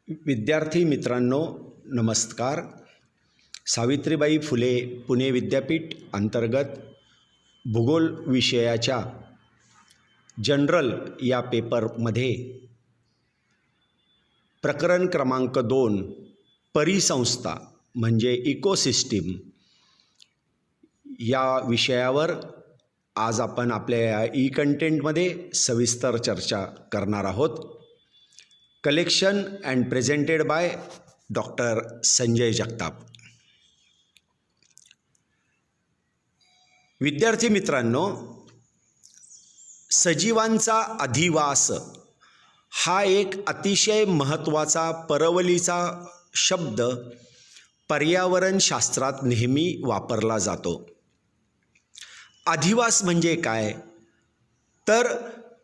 विद्यार्थी मित्रांनो, नमस्कार. सावित्रीबाई फुले पुणे विद्यापीठ अंतर्गत भूगोल विषयाच्या जनरल या पेपरमध्ये प्रकरण क्रमांक 2 परिसंस्था म्हणजे इकोसिस्टीम या विषयावर आज आपण आपल्या ई कंटेंटमध्ये सविस्तर चर्चा करणार आहोत. Collection and presented by doctor Sanjay Jagtap. विद्यार्थी मित्रांनो, सजीवांचा अधिवास हा एक अतिशय महत्त्वाचा परवलीचा शब्द पर्यावरणशास्त्रात नेहमी वापरला जातो. अधिवास म्हणजे काय? तर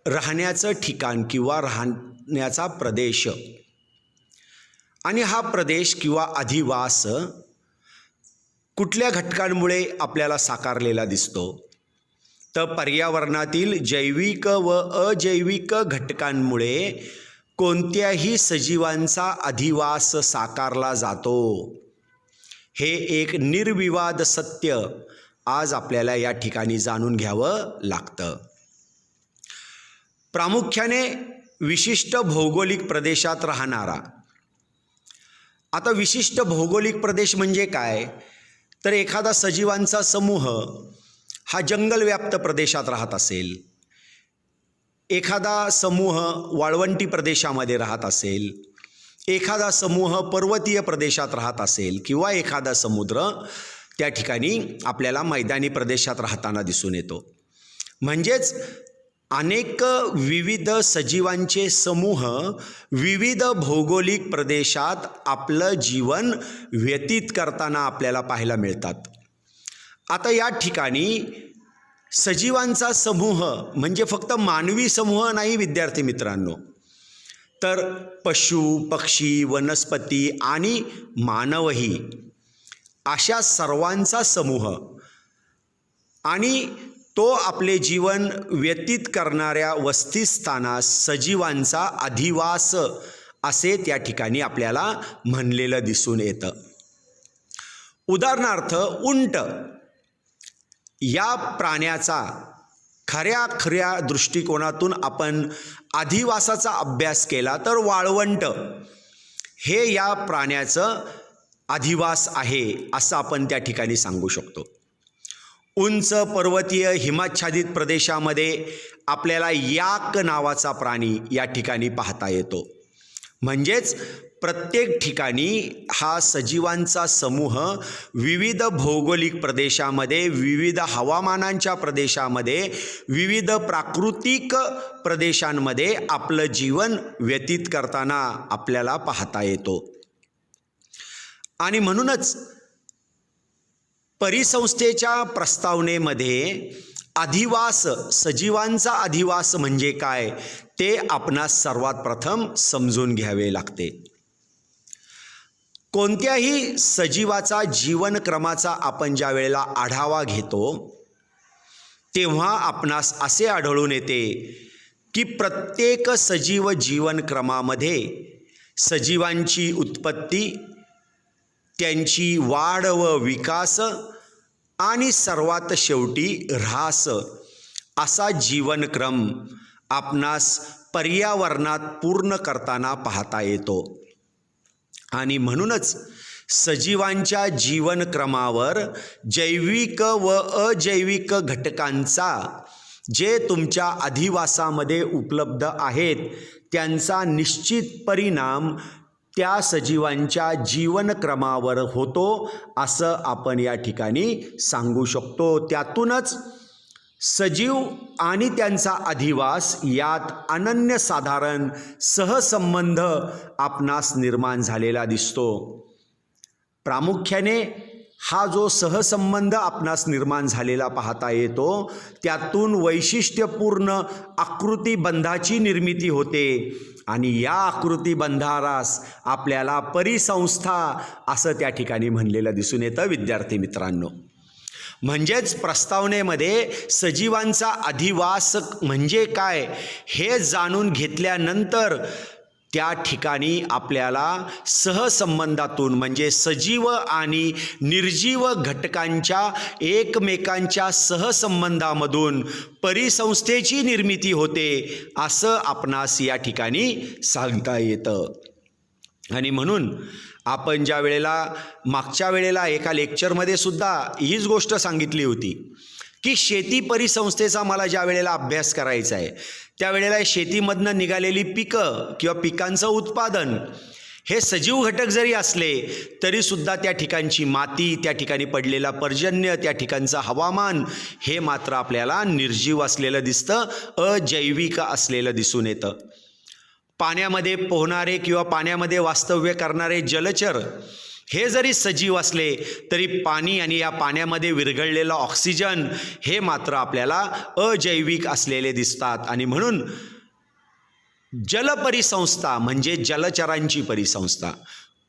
राहण्याचं ठिकाण किंवा राहण्याचा प्रदेश. आणि हा प्रदेश किंवा अधिवास कुठल्या घटकांमुळे आपल्याला साकारलेला दिसतो? तर पर्यावरणातील जैविक व अजैविक घटकांमुळे कोणत्याही सजीवांचा अधिवास साकारला जातो. हे एक निर्विवाद सत्य आज आपल्याला या ठिकाणी जाणून घ्यावं लागतं. प्रामुख्याने विशिष्ट भौगोलिक प्रदेशात राहणारा. आता विशिष्ट भौगोलिक प्रदेश म्हणजे काय? तर एखादा सजीवांचा समूह हा जंगलव्याप्त प्रदेशात राहत असेल, एखादा समूह वाळवंटी प्रदेशामध्ये राहत असेल, एखादा समूह पर्वतीय प्रदेशात राहत असेल किंवा एखादा समुद्र त्या ठिकाणी आपल्याला मैदानी प्रदेशात राहताना दिसून येतो. म्हणजेच अनेक विविध सजीवांचे समूह विविध भौगोलिक प्रदेशात आपलं जीवन व्यतीत करताना आपल्याला पाहायला मिळतात. आता या ठिकाणी सजीवांचा समूह म्हणजे फक्त मानवी समूह नाही विद्यार्थी मित्रांनो, तर पशु, पक्षी, वनस्पती आणि मानवही अशा सर्वांचा समूह आणि तो आपले जीवन व्यतीत करणाऱ्या वस्तीस्थानास सजीवांचा अधिवास असे त्या ठिकाणी आपल्याला म्हणलेलं दिसून येतं. उदाहरणार्थ उंट या प्राण्याचा खऱ्या दृष्टिकोनातून आपण अधिवासाचा अभ्यास केला तर वाळवंट हे या प्राण्याचं अधिवास आहे असं आपण त्या ठिकाणी सांगू शकतो. उंच पर्वतीय हिमाच्छादित प्रदेशामध्ये आपल्याला याक नावाचा प्राणी या ठिकाणी पाहता येतो. म्हणजेच प्रत्येक ठिकाणी हा सजीवांचा समूह विविध भौगोलिक प्रदेशामध्ये, विविध हवामानांच्या प्रदेशामध्ये, विविध प्राकृतिक प्रदेशांमध्ये आपलं जीवन व्यतीत करताना आपल्याला पाहता येतो. आणि म्हणूनच परिसंस्थेच्या प्रस्तावनेमध्ये अधिवास, सजीवांचा अधिवास म्हणजे काय ते आपणास सर्वात प्रथम समजून घ्यावे लागते. कोणत्याही सजीवाचा जीवनक्रमाचा आपण ज्या वेळेला आढावा घेतो तेव्हा आपणास असे आढळून येते की प्रत्येक सजीव जीवनक्रमामध्ये सजीवांची उत्पत्ती, त्यांची वाढ व विकास आणि सर्वात शेवटी ऱ्हास असा जीवनक्रम आपणास पर्यावरणात पूर्ण करताना पाहता येतो. आणि म्हणूनच सजीवांच्या जीवनक्रमावर जैविक व अजैविक घटकांचा जे तुमच्या अधिवासामध्ये उपलब्ध आहेत त्यांचा निश्चित परिणाम त्या सजीवांच्या जीवनक्रमावर होतो असं आपण या ठिकाणी सांगू शकतो. त्यातूनच सजीव आणि त्यांचा अधिवास यात अनन्यसाधारण सहसंबंध आपणास निर्माण झालेला दिसतो. प्रामुख्याने हा जो सहसंबंध आपणास निर्माण झालेला पाहता येतो त्यातून वैशिष्ट्यपूर्ण आकृतिबंधाची निर्मिती होते आणि या आकृतिबंधारास आपल्याला परिसंस्था असं त्या ठिकाणी म्हणलेलं दिसून येतं विद्यार्थी मित्रांनो. म्हणजेच प्रस्तावनेमध्ये सजीवांचा अधिवास म्हणजे काय हे जाणून घेतल्यानंतर त्या ठिकाणी आपल्याला सहसंबंधातून म्हणजे सजीव आणि निर्जीव घटकांच्या एकमेकांच्या सहसंबंधामधून परिसंस्थेची निर्मिती होते असं आपणास या ठिकाणी सांगता येतं. आणि म्हणून आपण ज्या वेळेला मागच्या वेळेला एका लेक्चरमध्ये सुद्धा हीच गोष्ट सांगितली होती की शेती परिसंस्थेचा मला ज्या वेळेला अभ्यास करायचा आहे त्यावेळेला शेतीमधनं निघालेली पिकं किंवा पिकांचं उत्पादन हे सजीव घटक जरी असले तरीसुद्धा त्या ठिकाणची माती, त्या ठिकाणी पडलेला पर्जन्य, त्या ठिकाणचं हवामान हे मात्र आपल्याला निर्जीव असलेलं दिसतं, अजैविक असलेलं दिसून येतं. पाण्यामध्ये पोहणारे किंवा पाण्यामध्ये वास्तव्य करणारे जलचर हे जरी सजीव असले तरी पाणी आणि या पाण्यामध्ये विरघळलेलं ऑक्सिजन हे मात्र आपल्याला अजैविक असलेले दिसतात. आणि म्हणून जलपरिसंस्था म्हणजे जलचरांची परिसंस्था,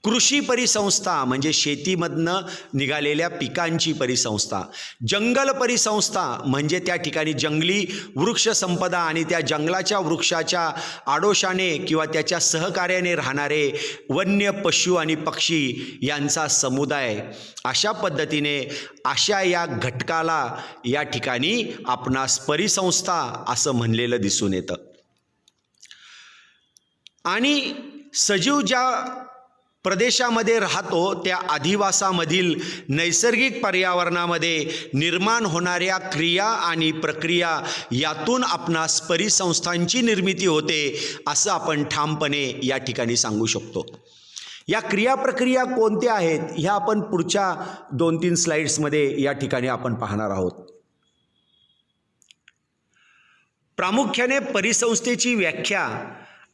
कृषी परिसंस्था म्हणजे शेतीमधनं निघालेल्या पिकांची परिसंस्था, जंगल परिसंस्था म्हणजे त्या ठिकाणी जंगली वृक्षसंपदा आणि त्या जंगलाच्या वृक्षाच्या आडोशाने किंवा त्याच्या सहकार्याने राहणारे वन्य पशु आणि पक्षी यांचा समुदाय. अशा पद्धतीने अशा या घटकाला या ठिकाणी आपणास परिसंस्था असं म्हणलेलं दिसून येतं. आणि सजीव ज्या प्रदेशामध्ये राहतो त्या अधिवासामधील नैसर्गिक पर्यावरणामध्ये निर्माण होणाऱ्या क्रिया आणि प्रक्रिया यातून आपणास परिसंस्थांची निर्मिती होते असं आपण ठामपणे या ठिकाणी सांगू शकतो. या क्रिया प्रक्रिया कोणत्या आहेत ह्या आपण पुढच्या 2-3 स्लाइड्समध्ये या ठिकाणी आपण पाहणार आहोत. प्रामुख्याने परिसंस्थेची व्याख्या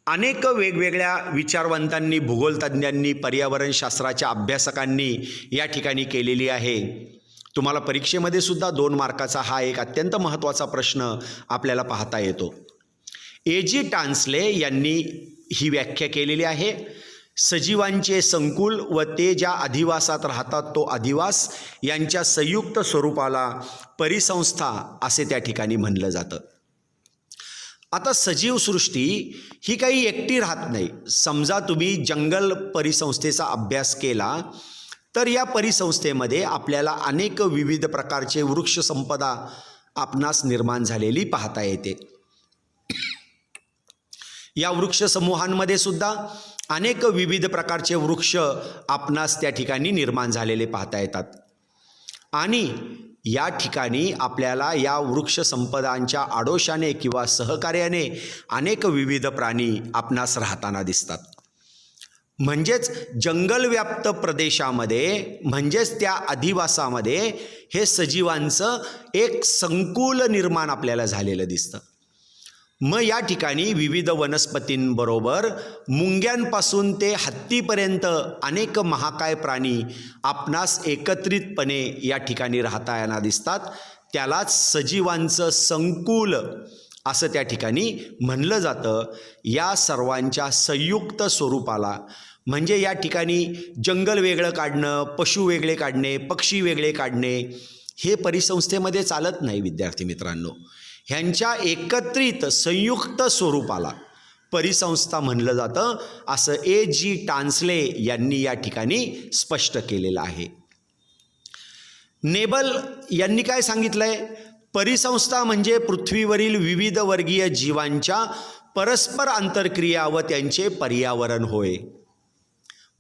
अनेक वेगवेगळ्या विचारवंतांनी, भूगोलतज्ञांनी, पर्यावरणशास्त्राच्या अभ्यासकांनी या ठिकाणी केलेली आहे. तुम्हाला परीक्षेमध्ये सुद्धा 2 मार्काचा हा एक अत्यंत महत्त्वाचा प्रश्न आपल्याला पाहता येतो. A.G. टान्सले यांनी ही व्याख्या केलेली आहे. सजीवांचे संकुल व ते ज्या अधिवासात राहतात तो अधिवास यांच्या संयुक्त स्वरूपाला परिसंस्था असे त्या ठिकाणी म्हणलं जातं. आता सजीव सृष्टी ही काही एकटी राहत नाही. समजा तुम्ही जंगल परिसंस्थेचा अभ्यास केला तर या परिसंस्थेमध्ये आपल्याला अनेक विविध प्रकारचे वृक्षसंपदा आपणास निर्माण झालेली पाहता येते. या वृक्षसमूहांमध्ये सुद्धा अनेक विविध प्रकारचे वृक्ष आपणास त्या ठिकाणी निर्माण झालेले पाहता येतात. आणि या ठिकाणी आपल्याला या वृक्षसंपदांच्या आडोशाने किंवा सहकार्याने अनेक विविध प्राणी आपणास राहताना दिसतात. म्हणजेच जंगलव्याप्त प्रदेशामध्ये म्हणजेच त्या अधिवासामध्ये हे सजीवांचं एक संकुल निर्माण आपल्याला झालेलं दिसतं. मग या ठिकाणी विविध वनस्पतींबरोबर मुंग्यांपासून ते हत्तीपर्यंत अनेक महाकाय प्राणी आपणास एकत्रितपणे या ठिकाणी राहताना दिसतात. त्यालाच सजीवांचं संकुल असं त्या ठिकाणी म्हणलं जातं. या सर्वांच्या संयुक्त स्वरूपाला म्हणजे या ठिकाणी जंगल वेगळं काढणं, पशु वेगळे काढणे, पक्षी वेगळे काढणे हे परिसंस्थेमध्ये चालत नाही विद्यार्थी मित्रांनो. ह्यांच्या एकत्रित संयुक्त स्वरूपाला परिसंस्था म्हणलं जातं असं A.G. टान्सले यांनी या ठिकाणी स्पष्ट केलेलं आहे. नेबल यांनी काय सांगितलंय? परिसंस्था म्हणजे पृथ्वीवरील विविध वर्गीय जीवांच्या परस्पर आंतरक्रिया व त्यांचे पर्यावरण होय.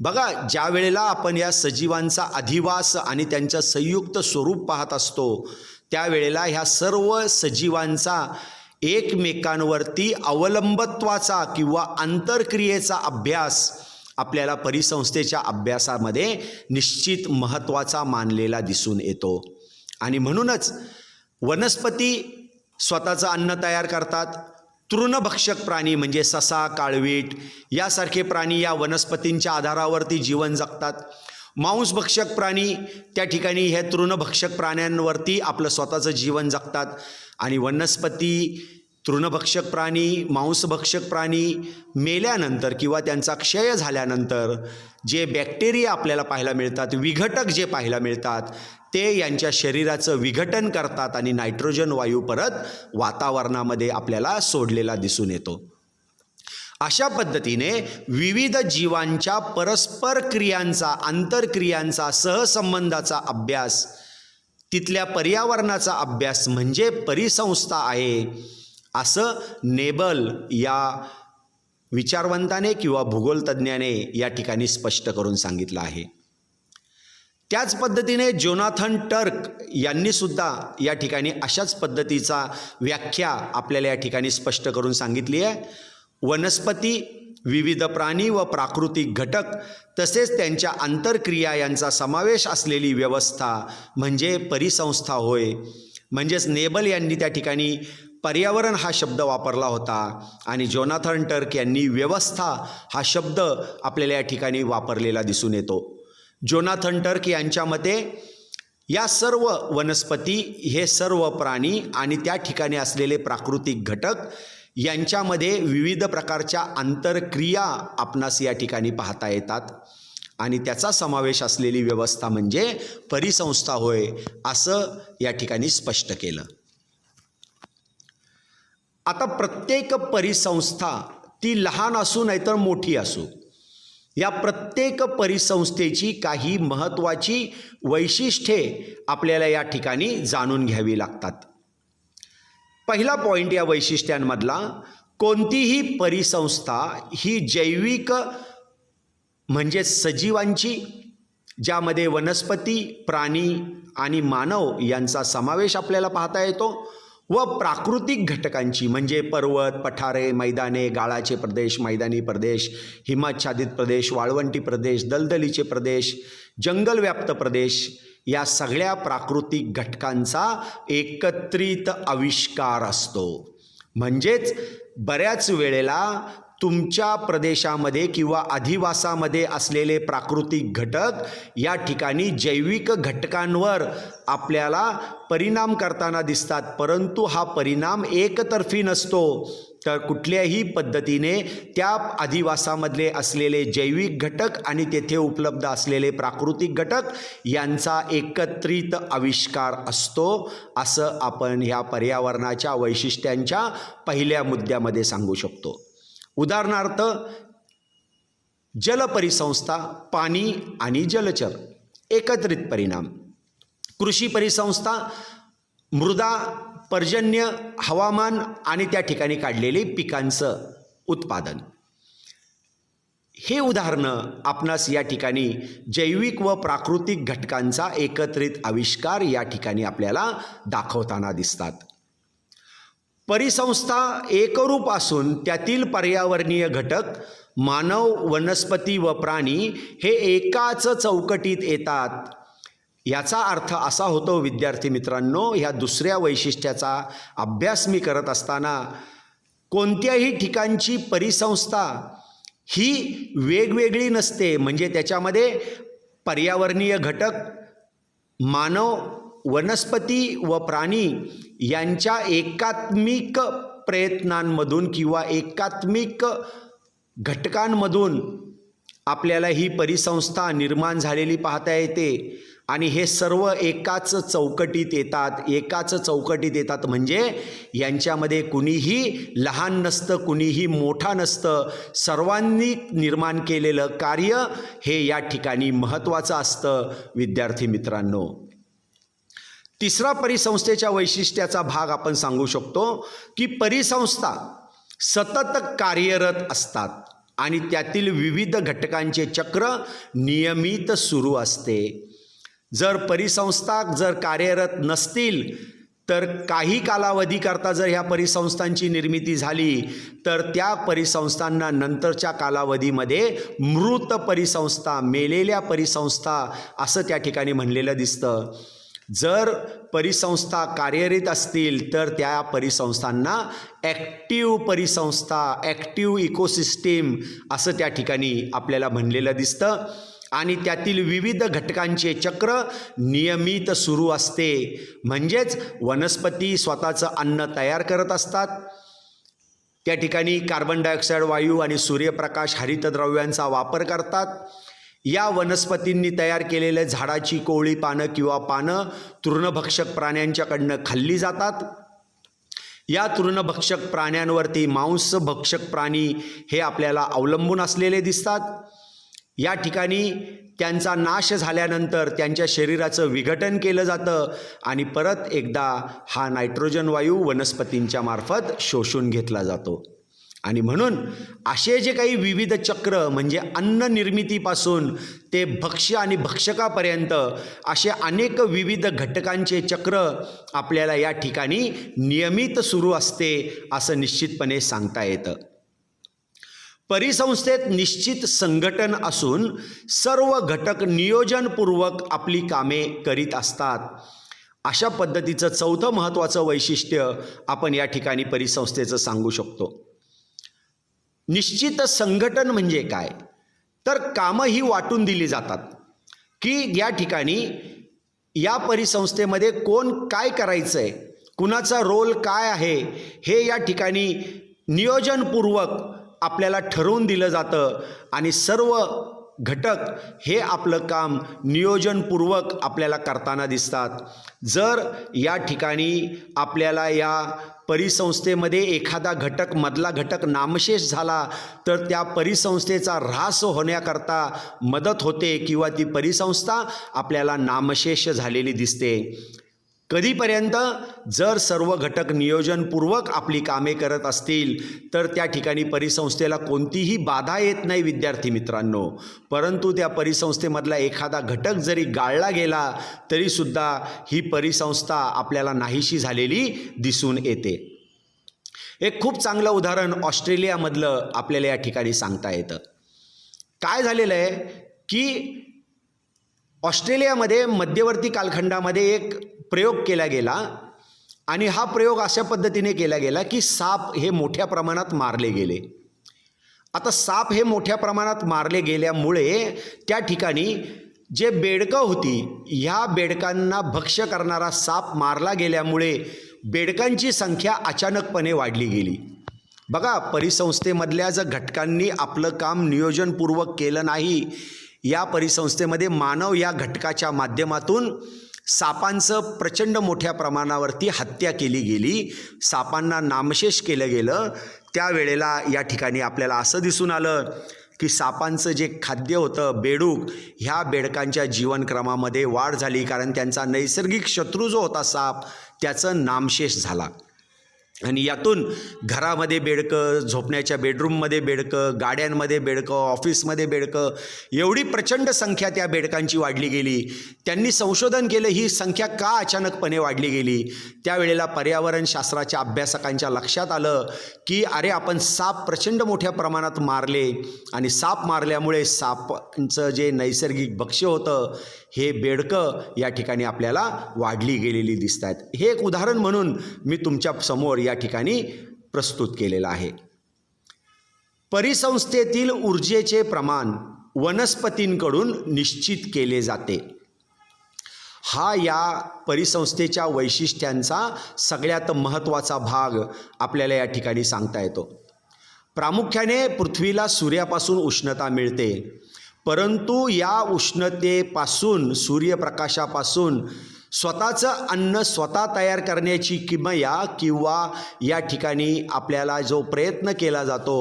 बघा, ज्या वेळेला आपण या सजीवांचा अधिवास आणि त्यांचं संयुक्त स्वरूप पाहत असतो त्यावेळेला ह्या सर्व सजीवांचा एकमेकांवरती अवलंबत्वाचा किंवा आंतरक्रियेचा अभ्यास आपल्याला परिसंस्थेच्या अभ्यासामध्ये निश्चित महत्त्वाचा मानलेला दिसून येतो. आणि म्हणूनच वनस्पती स्वतःचं अन्न तयार करतात. तृणभक्षक प्राणी म्हणजे ससा, काळवीट यासारखे प्राणी या वनस्पतींच्या आधारावरती जीवन जगतात. मांसभक्षक प्राणी त्या ठिकाणी हे तृणभक्षक प्राण्यांवरती आपलं स्वतःचं जीवन जगतात. आणि वनस्पती, तृणभक्षक प्राणी, मांसभक्षक प्राणी मेल्यानंतर किंवा त्यांचा क्षय झाल्यानंतर जे बॅक्टेरिया आपल्याला पाहायला मिळतात, विघटक जे पाहायला मिळतात ते यांच्या शरीराचं विघटन करतात आणि नायट्रोजन वायू परत वातावरणामध्ये आपल्याला सोडलेला दिसून येतो. अशा पद्धतीने विविध जीवांच्या परस्पर क्रियांचा, आंतरक्रियांचा, सहसंबंधाचा अभ्यास, तिथल्या पर्यावरणाचा अभ्यास म्हणजे परिसंस्था आहे, असं नेबल या विचारवंताने किंवा भूगोलतज्ञाने या ठिकाणी स्पष्ट करून सांगितलं आहे. त्याच पद्धतीने जोनाथन टर्क यांनी सुद्धा या ठिकाणी अशाच पद्धतीचा व्याख्या आपल्याला या ठिकाणी स्पष्ट करून सांगितली आहे. वनस्पती, विविध प्राणी व प्राकृतिक घटक तसेच त्यांच्या आंतरक्रिया यांचा समावेश असलेली व्यवस्था म्हणजे परिसंस्था होय. म्हणजेच नेबल यांनी त्या ठिकाणी पर्यावरण हा शब्द वापरला होता आणि जोनाथन टर्क यांनी व्यवस्था हा शब्द आपल्याला या ठिकाणी वापरलेला दिसून येतो. जोनाथन टर्क यांच्या मते या सर्व वनस्पती, हे सर्व प्राणी आणि त्या ठिकाणी असलेले प्राकृतिक घटक यांच्यामध्ये विविध प्रकारच्या आंतरक्रिया आपणास या ठिकाणी पाहता येतात आणि त्याचा समावेश असलेली व्यवस्था म्हणजे परिसंस्था होय, असं या ठिकाणी स्पष्ट केलं. आता प्रत्येक परिसंस्था ती लहान असू नाहीतर मोठी असू, या प्रत्येक परिसंस्थेची काही महत्त्वाची वैशिष्ट्ये आपल्याला या ठिकाणी जाणून घ्यावी लागतात. पहिला पॉईंट या वैशिष्ट्यांमधला, कोणतीही परिसंस्था ही जैविक म्हणजे सजीवांची, ज्यामध्ये वनस्पती, प्राणी आणि मानव यांचा समावेश आपल्याला पाहता येतो, व प्राकृतिक घटकांची म्हणजे पर्वत, पठारे, मैदाने, गाळाचे प्रदेश, मैदानी प्रदेश, हिमाच्छादित प्रदेश, वाळवंटी प्रदेश, दलदलीचे प्रदेश, जंगलव्याप्त प्रदेश, या सगळ्या प्राकृतिक घटकांचा एकत्रित आविष्कार असतो. म्हणजेच बऱ्याच वेळेला तुमच्या प्रदेशामध्ये किंवा अधिवासामध्ये असलेले प्राकृतिक घटक या ठिकाणी जैविक घटकांवर आपल्याला परिणाम करताना दिसतात, परंतु हा परिणाम एकतर्फी नसतो, तर कुठल्याही पद्धतीने त्या अधिवासामधले असलेले जैविक घटक आणि तेथे उपलब्ध असलेले प्राकृतिक घटक यांचा एकत्रित आविष्कार असतो, असं आपण ह्या पर्यावरणाच्या वैशिष्ट्यांच्या पहिल्या मुद्द्यामध्ये सांगू शकतो. उदाहरणार्थ, जलपरिसंस्था, पाणी आणि जलचर एकत्रित परिणाम. कृषी परिसंस्था, मृदा, पर्जन्य, हवामान आणि त्या ठिकाणी काढलेले पिकांचं उत्पादन. हे उदाहरणं आपणास या ठिकाणी जैविक व प्राकृतिक घटकांचा एकत्रित आविष्कार या ठिकाणी आपल्याला दाखवताना दिसतात. परिसंस्था एकरूप असून त्यातील पर्यावरणीय घटक, मानव, वनस्पती व प्राणी हे एकाच चौकटीत येतात. याचा अर्थ असा होतो विद्यार्थी मित्रांनो, ह्या दुसऱ्या वैशिष्ट्याचा अभ्यास मी करत असताना कोणत्याही ठिकाणची परिसंस्था ही वेगवेगळी नसते. म्हणजे त्याच्यामध्ये पर्यावरणीय घटक, मानव, वनस्पती व प्राणी यांच्या एकात्मिक प्रयत्नांमधून किंवा एकात्मिक घटकांमधून आपल्याला ही परिसंस्था निर्माण झालेली पाहता येते आणि हे सर्व एकाच चौकटीत येतात. म्हणजे यांच्यामध्ये कुणीही लहान नसतं, कुणीही मोठा नसतं, सर्वांनी निर्माण केलेलं कार्य हे या ठिकाणी महत्त्वाचं असतं विद्यार्थी मित्रांनो. तिसरा परिसंस्थेच्या वैशिष्ट्याचा भाग आपण सांगू शकतो की परिसंस्था सतत कार्यरत असतात आणि त्यातील विविध घटकांचे चक्र नियमित सुरू असते. जर परिसंस्था कार्यरत नसतील तर काही कालावधीकरता जर ह्या परिसंस्थांची निर्मिती झाली तर त्या परिसंस्थांना नंतरच्या कालावधीमध्ये मृत परिसंस्था, मेलेल्या परिसंस्था असं त्या ठिकाणी म्हणलेलं दिसतं. जर परिसंस्था कार्यरत असतील तर त्या परिसंस्थांना ॲक्टिव्ह परिसंस्था, ॲक्टिव्ह इकोसिस्टीम असं त्या ठिकाणी आपल्याला म्हणलेलं दिसतं आणि त्यातील विविध घटकांचे चक्र नियमित सुरू असते. म्हणजेच वनस्पती स्वतःचं अन्न तयार करत असतात, त्या ठिकाणी कार्बन डायऑक्साईड वायू आणि सूर्यप्रकाश हरितद्रव्यांचा वापर करतात. या वनस्पतींनी तयार केलेले झाडाची कोवळी पानं किंवा पानं तृणभक्षक प्राण्यांच्याकडनं खाल्ली जातात. या तृणभक्षक प्राण्यांवरती मांसभक्षक प्राणी हे आपल्याला अवलंबून असलेले दिसतात. या ठिकाणी त्यांचा नाश झाल्यानंतर त्यांच्या शरीराचं विघटन केलं जातं आणि परत एकदा हा नायट्रोजन वायू वनस्पतींच्या मार्फत शोषून घेतला जातो. आणि म्हणून असे जे काही विविध चक्र म्हणजे अन्न निर्मितीपासून ते भक्ष्य आणि भक्षकापर्यंत असे अनेक विविध घटकांचे चक्र आपल्याला या ठिकाणी नियमित सुरू असते असं निश्चितपणे सांगता येतं. परिसंस्थेत निश्चित संघटन असून सर्व घटक नियोजनपूर्वक आपली कामे करीत असतात. अशा पद्धतीचं चौथं महत्त्वाचं वैशिष्ट्य आपण या ठिकाणी परिसंस्थेचं सांगू शकतो. निश्चित संघटन म्हणजे काय, तर कामं ही वाटून दिली जातात की या ठिकाणी या परिसंस्थेमध्ये कोण काय करायचं आहे, कुणाचा रोल काय आहे हे या ठिकाणी नियोजनपूर्वक आपल्याला ठरवून दिलं जातं आणि सर्व घटक हे आपलं काम नियोजनपूर्वक आपल्याला करताना दिसतात. जर या ठिकाणी आपल्याला या परिसंस्थेमध्ये एखादा घटक मधला घटक नामशेष झाला तर त्या परिसंस्थेचा ऱ्हास होण्याकरता मदत होते किंवा ती परिसंस्था आपल्याला नामशेष झालेली दिसते. कधीपर्यंत, जर सर्व घटक नियोजनपूर्वक आपली कामे करत असतील तर त्या ठिकाणी परिसंस्थेला कोणतीही बाधा येत नाही विद्यार्थी मित्रांनो. परंतु त्या परिसंस्थेमधला एखादा घटक जरी गाळला गेला तरीसुद्धा ही परिसंस्था आपल्याला नाहीशी झालेली दिसून येते. एक खूप चांगलं उदाहरण ऑस्ट्रेलियामधलं आपल्याला या ठिकाणी सांगता येतं. काय झालेलं आहे की ऑस्ट्रेलियामध्ये मध्यवर्ती कालखंडामध्ये एक प्रयोग केला गेला आणि हा प्रयोग अशा पद्धतीने केला गेला की साप हे मोठ्या प्रमाणात मारले गेले. आता साप हे मोठ्या प्रमाणात मारले गेल्यामुळे त्या ठिकाणी जे बेडकं होती ह्या बेडकांना भक्ष्य करणारा साप मारला गेल्यामुळे बेडकांची संख्या अचानकपणे वाढली गेली. बघा, परिसंस्थेमधल्या जर घटकांनी आपलं काम नियोजनपूर्वक केलं नाही, या परिसंस्थेमध्ये मानव या घटकाच्या माध्यमातून सापांचं प्रचंड मोठ्या प्रमाणावरती हत्या केली गेली, सापांना नामशेष केलं गेलं. त्यावेळेला या ठिकाणी आपल्याला असं दिसून आलं की सापांचं जे खाद्य होतं बेडूक, ह्या बेडकांच्या जीवनक्रमामध्ये वाढ झाली कारण त्यांचा नैसर्गिक शत्रू जो होता साप त्याचं नामशेष झाला. आणि यातून घरामध्ये बेडकं, झोपण्याच्या बेडरूममध्ये बेडकं, गाड्यांमध्ये बेडकं, ऑफिसमध्ये बेडकं, एवढी प्रचंड संख्या त्या बेडकांची वाढली गेली. त्यांनी संशोधन केलं ही संख्या का अचानकपणे वाढली गेली. त्यावेळेला पर्यावरणशास्त्राच्या अभ्यासकांच्या लक्षात आलं की अरे, आपण साप प्रचंड मोठ्या प्रमाणात मारले आणि साप मारल्यामुळे सापांचं जे नैसर्गिक भक्ष्य होतं हे बेडकं या ठिकाणी आपल्याला वाढली गेलेली दिसत आहेत. हे एक उदाहरण म्हणून मी तुमच्या समोर या ठिकाणी प्रस्तुत केलेलं आहे. परिसंस्थेतील ऊर्जेचे प्रमाण वनस्पतींकडून निश्चित केले जाते. हा या परिसंस्थेच्या वैशिष्ट्यांचा सगळ्यात महत्त्वाचा भाग आपल्याला या ठिकाणी सांगता येतो. प्रामुख्याने पृथ्वीला सूर्यापासून उष्णता मिळते, परंतु या उष्णतेपासून, सूर्यप्रकाशापासून स्वतःचं अन्न स्वतः तयार करण्याची किमया किंवा या ठिकाणी आपल्याला जो प्रयत्न केला जातो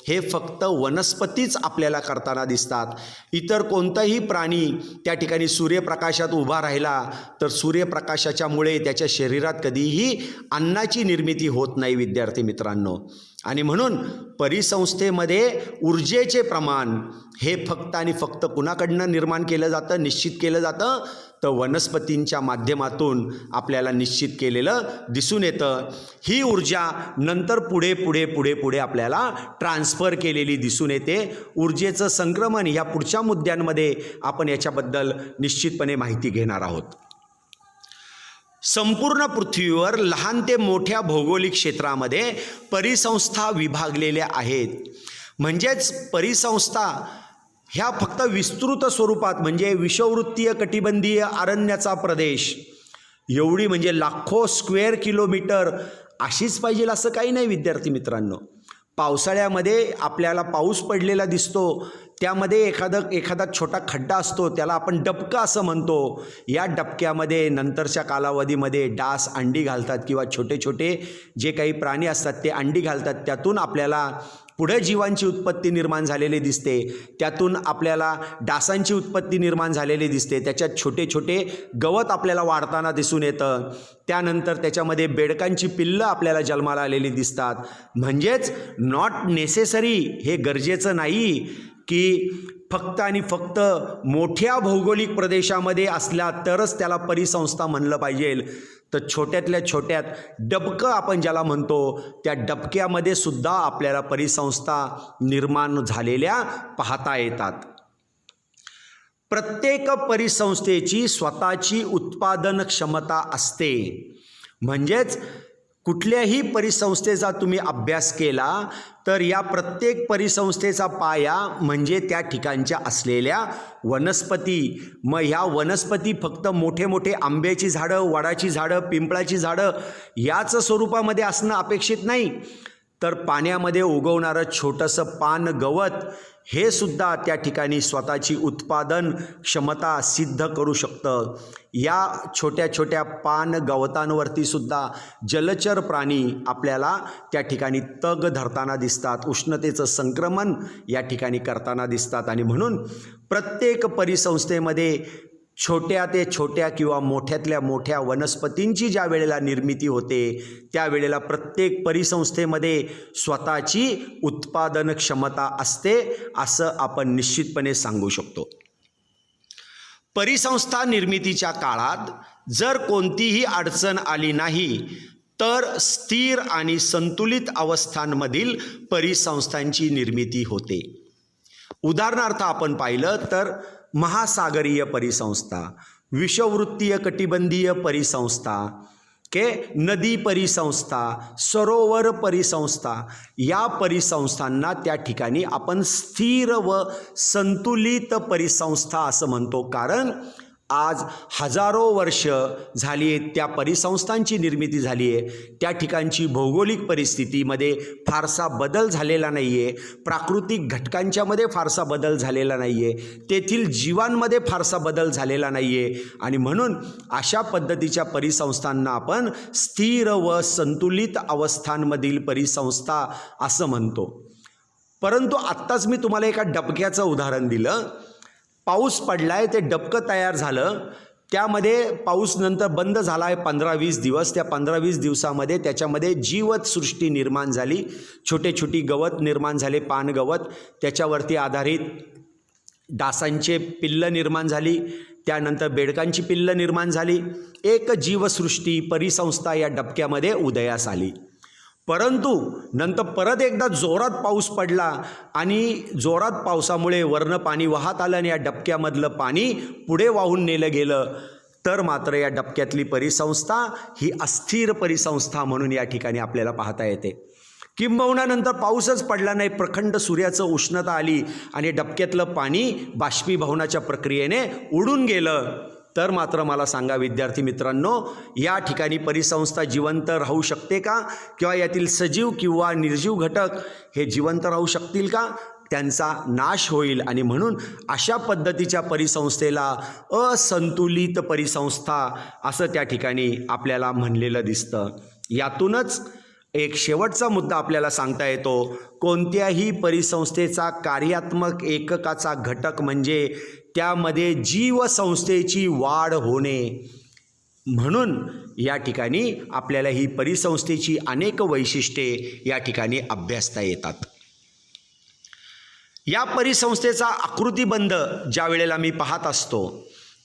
हे फक्त वनस्पतीच आपल्याला करताना दिसतात. इतर कोणताही प्राणी त्या ठिकाणी सूर्यप्रकाशात उभा राहिला तर सूर्यप्रकाशाच्यामुळे त्याच्या शरीरात कधीही अन्नाची निर्मिती होत नाही विद्यार्थी मित्रांनो. आणि म्हणून परिसंस्थेमध्ये ऊर्जेचे प्रमाण हे फक्त आणि फक्त कुणाकडनं निर्माण केलं जातं, निश्चित केलं जातं, तर वनस्पतींच्या माध्यमातून आपल्याला निश्चित केलेलं दिसून येतं. ही ऊर्जा नंतर पुढे पुढे पुढे पुढे आपल्याला ट्रान्सफर केलेली दिसून येते. ऊर्जेचं संक्रमण या पुढच्या मुद्द्यांमध्ये आपण याच्याबद्दल निश्चितपणे माहिती घेणार आहोत. संपूर्ण पृथ्वीवर लहान ते मोठ्या भौगोलिक क्षेत्रामध्ये परिसंस्था विभागलेल्या आहेत. म्हणजेच परिसंस्था ह्या फक्त विस्तृत स्वरूपात म्हणजे विषुववृत्तीय कटिबंधीय अरण्याचा प्रदेश एवढी म्हणजे लाखो स्क्वेअर किलोमीटर अशीच पाहिजे असं काही नाही विद्यार्थी मित्रांनो. पावसाळ्यामध्ये आपल्याला पाऊस पडलेला दिसतो, त्यामध्ये एखादा छोटा खड्डा असतो, त्याला आपण डबकं असं म्हणतो. या डबक्यामध्ये नंतरच्या कालावधीमध्ये डास अंडी घालतात किंवा छोटे छोटे जे काही प्राणी असतात ते अंडी घालतात. त्यातून आपल्याला पुढे जीवांची उत्पत्ती निर्माण झालेली दिसते. त्यातून आपल्याला डासांची उत्पत्ती निर्माण झालेली दिसते. त्याच्यात छोटे छोटे गवत आपल्याला वाढताना दिसून येतं. त्यानंतर त्याच्यामध्ये बेडकांची पिल्लं आपल्याला जन्माला आलेली दिसतात. म्हणजेच नॉट नेसेसरी, हे गरजेचं नाही की फक्त आणि फक्त मोठ्या भौगोलिक प्रदेशामध्ये असला तरच त्याला परिसंस्था म्हणलं पाहिजे. तर छोट्यातल्या छोट्यात डबकं आपण ज्याला म्हणतो, त्या डबक्यामध्ये सुद्धा आपल्याला परिसंस्था निर्माण झालेल्या पाहता येतात. प्रत्येक परिसंस्थेची स्वतःची उत्पादन क्षमता असते. म्हणजेच कुठल्याही परिसंस्थेचा तुम्ही अभ्यास केला तर या प्रत्येक परिसंस्थेचा पाया म्हणजे त्या ठिकाणच्या असलेल्या वनस्पती. मग ह्या वनस्पती फक्त मोठे मोठे आंब्याची झाडं, वडाची झाडं, पिंपळाची झाडं याच स्वरूपामध्ये असणं अपेक्षित नाही, तर पाण्यामध्ये उगवणारं छोटंसं पान गवत हे सुद्धा त्या ठिकाणी स्वतःची उत्पादन क्षमता सिद्ध करू शकतं. या छोट्या छोट्या पान गवतांवरती सुद्धा जलचर प्राणी आपल्याला त्या ठिकाणी तग धरताना दिसतात, उष्णतेचं संक्रमण या ठिकाणी करताना दिसतात. आणि म्हणून प्रत्येक परिसंस्थेमध्ये छोट्या ते छोट्या किंवा मोठ्यातल्या मोठ्या वनस्पतींची ज्या वेळेला निर्मिती होते त्यावेळेला प्रत्येक परिसंस्थेमध्ये स्वतःची उत्पादन क्षमता असते असं आपण निश्चितपणे सांगू शकतो. परिसंस्था निर्मितीच्या काळात जर कोणतीही अडचण आली नाही तर स्थिर आणि संतुलित अवस्थांमधील परिसंस्थांची निर्मिती होते. उदाहरणार्थ आपण पाहिलं तर महासागरीय परिसंस्था, विषुववृत्तीय कटिबंधीय परिसंस्था, नदी परिसंस्था, सरोवर परिसंस्था, या परिसंस्थांना त्या ठिकाणी आपण स्थिर व संतुलित परिसंस्था असं म्हणतो. कारण आज हजारो वर्ष झाली आहेत त्या परिसंस्थांची निर्मिती झाली आहे. त्या ठिकाणची भौगोलिक परिस्थितीमध्ये फारसा बदल झालेला नाही आहे, प्राकृतिक घटकांच्यामध्ये फारसा बदल झालेला नाही आहे, तेथील जीवांमध्ये फारसा बदल झालेला नाही आहे. आणि म्हणून अशा पद्धतीच्या परिसंस्थांना आपण स्थिर व संतुलित अवस्थांमधील परिसंस्था असं म्हणतो. परंतु आत्ताच मी तुम्हाला एका डबक्याचं उदाहरण दिलं. पाऊस पडलाय, ते डबकं तयार झालं, त्यामध्ये पाऊस नंतर बंद झाला आहे 15-20 दिवस. त्या 15-20 दिवसामध्ये त्याच्यामध्ये जीवसृष्टी निर्माण झाली, छोटे छोटी गवत निर्माण झाले, पान गवत, त्याच्यावरती आधारित डासांचे पिल्लं निर्माण झाली, त्यानंतर बेडकांची पिल्लं निर्माण झाली. एक जीवसृष्टी परिसंस्था या डबक्यामध्ये उदयास आली. परंतु नंतर परत एकदा जोरात पाऊस पडला आणि जोरात पावसामुळे वरनं पाणी वाहत आलं आणि या डबक्यामधलं पाणी पुढे वाहून नेलं गेलं, तर मात्र या डबक्यातली परिसंस्था ही अस्थिर परिसंस्था म्हणून या ठिकाणी आपल्याला पाहता येते. किंबहुना नंतर पाऊसच पडला नाही, प्रखंड सूर्याचं उष्णता आली आणि डबक्यातलं पाणी बाष्पीभवनाच्या प्रक्रियेने उडून गेलं, तर मात्र मला सांगा विद्यार्थी मित्रांनो, या ठिकाणी परिसंस्था जिवंत राहू शकते का? किंवा यातील सजीव किंवा निर्जीव घटक हे जिवंत राहू शकतील का? त्यांचा नाश होईल. आणि म्हणून अशा पद्धतीच्या परिसंस्थेला असंतुलित परिसंस्था असं त्या ठिकाणी आपल्याला म्हणलेलं दिसतं. यातूनच एक शेवटचा मुद्दा आपल्याला सांगता येतो. कोणत्याही परिसंस्थेचा कार्यात्मक एककाचा घटक म्हणजे त्यामध्ये जीवसंस्थेची वाढ होणे. म्हणून या ठिकाणी आपल्याला ही परिसंस्थेची अनेक वैशिष्ट्ये या ठिकाणी अभ्यासता येतात. या परिसंस्थेचा आकृतिबंध ज्या वेळेला मी पाहत असतो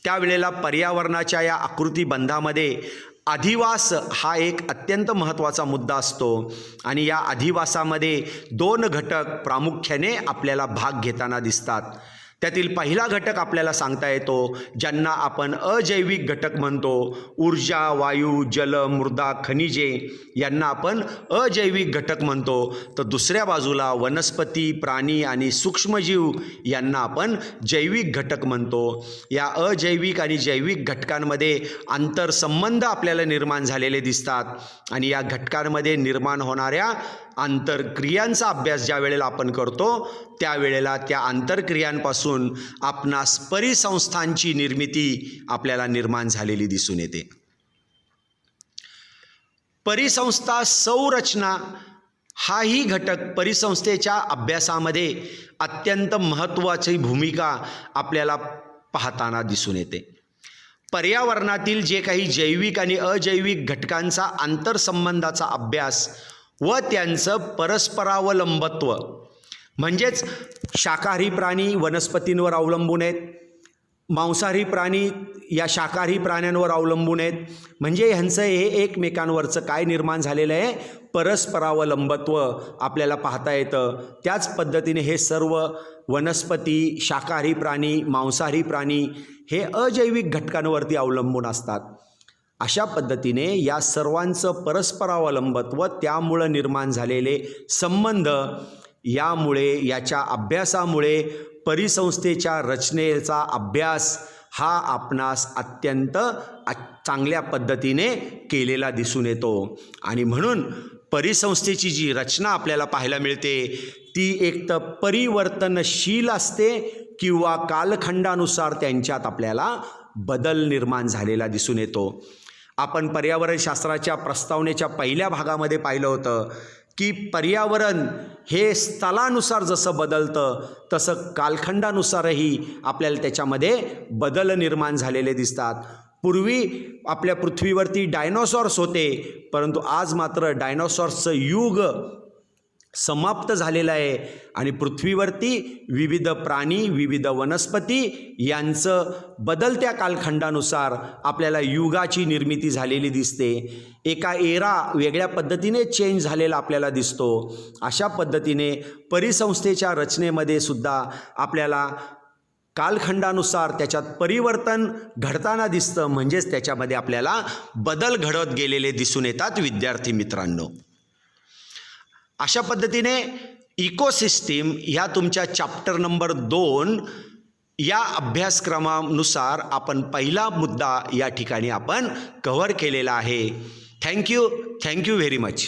त्यावेळेला पर्यावरणाच्या या आकृतिबंधामध्ये अधिवास हा एक अत्यंत महत्त्वाचा मुद्दा असतो. आणि या अधिवासामध्ये 2 घटक प्रामुख्याने आपल्याला भाग घेताना दिसतात. त्यातील पहिला घटक आपल्याला सांगता येतो ज्यांना आपण अजैविक घटक म्हणतो. ऊर्जा, वायू, जल, मृदा, खनिजे यांना आपण अजैविक घटक म्हणतो. तर दुसऱ्या बाजूला वनस्पती, प्राणी आणि सूक्ष्मजीव यांना आपण जैविक घटक म्हणतो. या अजैविक आणि जैविक घटकांमध्ये आंतरसंबंध आपल्याला निर्माण झालेले दिसतात. आणि या घटकांमध्ये निर्माण होणाऱ्या आंतरक्रियांचा अभ्यास ज्या वेळेला आपण करतो त्यावेळेला त्या आंतरक्रियांपासून आपणास परिसंस्थांची निर्मिती आपल्याला निर्माण झालेली दिसून येते. परिसंस्था संरचना हाही घटक परिसंस्थेच्या अभ्यासामध्ये अत्यंत महत्त्वाची भूमिका आपल्याला पाहताना दिसून येते. पर्यावरणातील जे काही जैविक आणि अजैविक घटकांचा आंतरसंबंधाचा अभ्यास व त्यांचं परस्परावलंबत्व, म्हणजेच शाकाहारी प्राणी वनस्पतींवर अवलंबून आहेत, मांसाहारी प्राणी या शाकाहारी प्राण्यांवर अवलंबून आहेत, म्हणजे ह्यांचं हे एकमेकांवरचं काय निर्माण झालेलं आहे, परस्परावलंबत्व आपल्याला पाहता येतं. त्याच पद्धतीने हे सर्व वनस्पती, शाकाहारी प्राणी, मांसाहारी प्राणी हे अजैविक घटकांवरती अवलंबून असतात. अशा पद्धतीने या सर्वांचं परस्परावलंबत्व, त्यामुळं निर्माण झालेले संबंध, यामुळे याच्या अभ्यासामुळे परिसंस्थेच्या रचनेचा अभ्यास हा आपणास अत्यंत चांगल्या पद्धतीने केलेला दिसून येतो. आणि म्हणून परिसंस्थेची जी रचना आपल्याला पाहायला मिळते ती एक तर परिवर्तनशील असते किंवा कालखंडानुसार त्यांच्यात आपल्याला बदल निर्माण झालेला दिसून येतो. आपण पर्यावरणशास्त्राच्या प्रस्तावनेच्या पहिल्या भागामध्ये पाहिलं होतं की पर्यावरण हे स्थलानुसार जसं बदलतं तसं कालखंडानुसारही आपल्याला त्याच्यामध्ये बदल निर्माण झालेले दिसतात. पूर्वी आपल्या पृथ्वीवरती डायनोसॉर्स होते, परंतु आज मात्र डायनोसॉर्सचं युग समाप्त झालेलं आहे आणि पृथ्वीवरती विविध प्राणी, विविध वनस्पती यांचं बदलत्या कालखंडानुसार आपल्याला युगाची निर्मिती झालेली दिसते. एका एरा वेगळ्या पद्धतीने चेंज झालेला आपल्याला दिसतो. अशा पद्धतीने परिसंस्थेच्या रचनेमध्ये सुद्धा आपल्याला कालखंडानुसार त्याच्यात परिवर्तन घडताना दिसतं, म्हणजेच त्याच्यामध्ये आपल्याला बदल घडत गेलेले दिसून येतात विद्यार्थी मित्रांनो. अशा पद्धतीने इकोसिस्टीम ह्या तुमच्या चॅप्टर नंबर 2 या अभ्यासक्रमानुसार आपण पहिला मुद्दा या ठिकाणी आपण कव्हर केलेला आहे. Thank you very much.